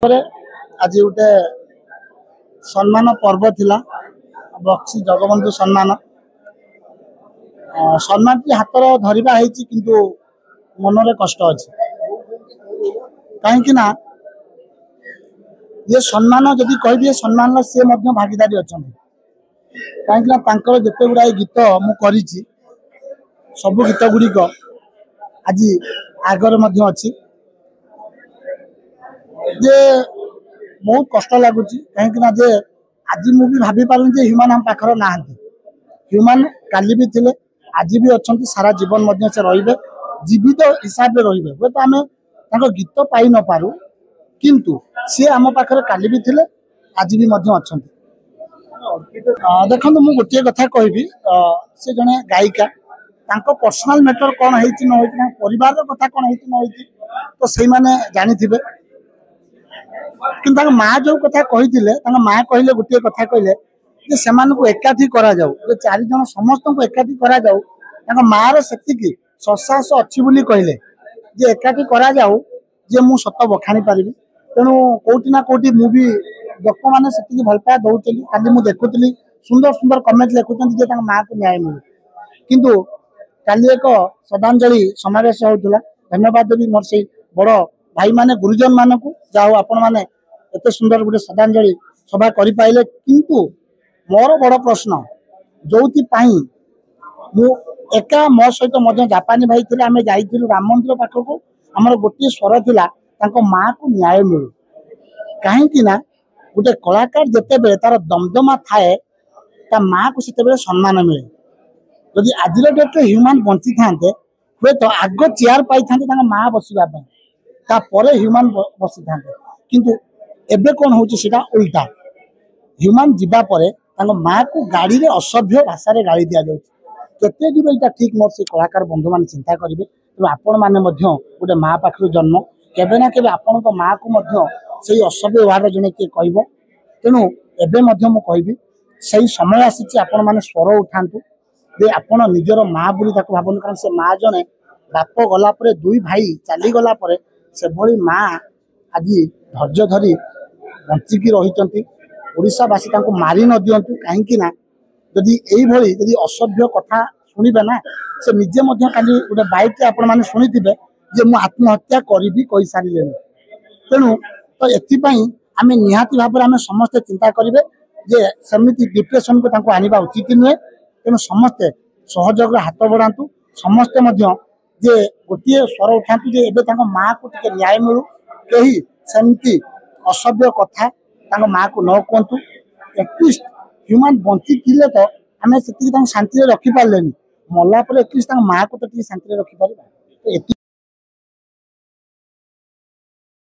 आज गोटे सम्मान पर्व थिला बक्सी जगबंधु सम्मान सम्मान टी हाथ धरवा किंतु मनरे कष्ट अच्छे कहीं ये सम्मान जदि कह सम्मान सी भागीदारी अच्छा कहीं जिते गुड़ाए गीत मुझे सब गीत गुड़िक आज आगर अच्छी जे बहुत कष्ट लगुच कहीं जे आज मुझे भाभी पारे ह्यूमान आम पाखर ना ह्यूमान काली भी थे आज भी अच्छा सारा जीवन से रे जीवित हिसाब से रे हे तो आम गीत पाई न पारू किंतु सी आम पाखे काली भी थे आज भी अच्छा देखो मुझे गोटे कथा कहबी से जड़े गायिका पर्सनाल मैटर कौन है परिवार कथा कौन है तो से जानी कि माँ जो कथा कही माँ कहले गोटे कथा कहले से एकाठी करा जाऊ चार जन समस्त को एकाठी करा जाऊ माँ से ससाहस अच्छी बोली कहले जे एकाठी करा जाऊ जे मु सत बखाणी पारि तेणु कौटी ना कौटी मुझे लोक मैंने से भल पाया दौली खाली मुझे देखुली सुंदर सुंदर कमेंट लिखुच्च माँ को न्याय मिलू किंतु काली एक श्रद्धांजलि समावेश होता धन्यवाद देवी मोर से बड़ भाई माने गुरुजन मानक जाओ आपण मैंने एत सुंदर गोटे श्रद्धांजलि सभा कर पाइले किंतु मोर बड़ प्रश्न जो मु एका मो सहित जापानी भाई थे आम जाइलु राम मंदिर पाखक आमर गोटे स्वर थिला माँ को न्याय मिलू कहीं गोटे कलाकार जिते बड़े तार दमदमा थाए ता माँ को से सम्मान मिले जदि आज डेट्रे ह्यूमान बंची था हे तो आग चेयर पाई था माँ बसवाई ह्यूमान बसी था किंतु एबे कौन हो उल्टा ह्यूमान जीवापर माँ को गाड़ी में असभ्य भाषा गाड़ी दि जाए केते दूर यहाँ ठीक मोर से कलाकार बंधु मान चिंता करेंगे तेणु आपण मैंने गोटे माँ पाखर जन्म केवे ना केवे आपण माँ को से असभ्य व्यवहार जड़े किए कह तेणु एवं कहि से समय आसी आपण मैंने स्वर उठातु जे आपण निजर माँ बोली भावना कारण से माँ जने बाप गलापर दुई भाई चली गलापर से भली माँ आज धैर्य धरी बंचिकी रही ओडावासी मारी न दिंतु कहीं जदि असभ्य कथा शुणे ना से निजे खाली गोटे बाइक आपण मैंने शुणी थे जे मु आत्महत्या करी कही सारे तेणु तो एपाई आम निहाती भाव में समस्ते चिंता करेंगे जे सेमती डिप्रेशन को आनिबा उचित नुहे तेणु समस्ते सहयोग हाथ बढ़ातु समस्ते जे गोटे स्वर उठातु जे एबे माँ को टिके न्याय मिलू कहीं सेमती असभ्य कथा माँ को न कहतु एटलिस्ट ह्यूमान बंची थे तो आम से शांति रखिपारे मलापर एटलिस्ट माँ को तो शांति रखिपार।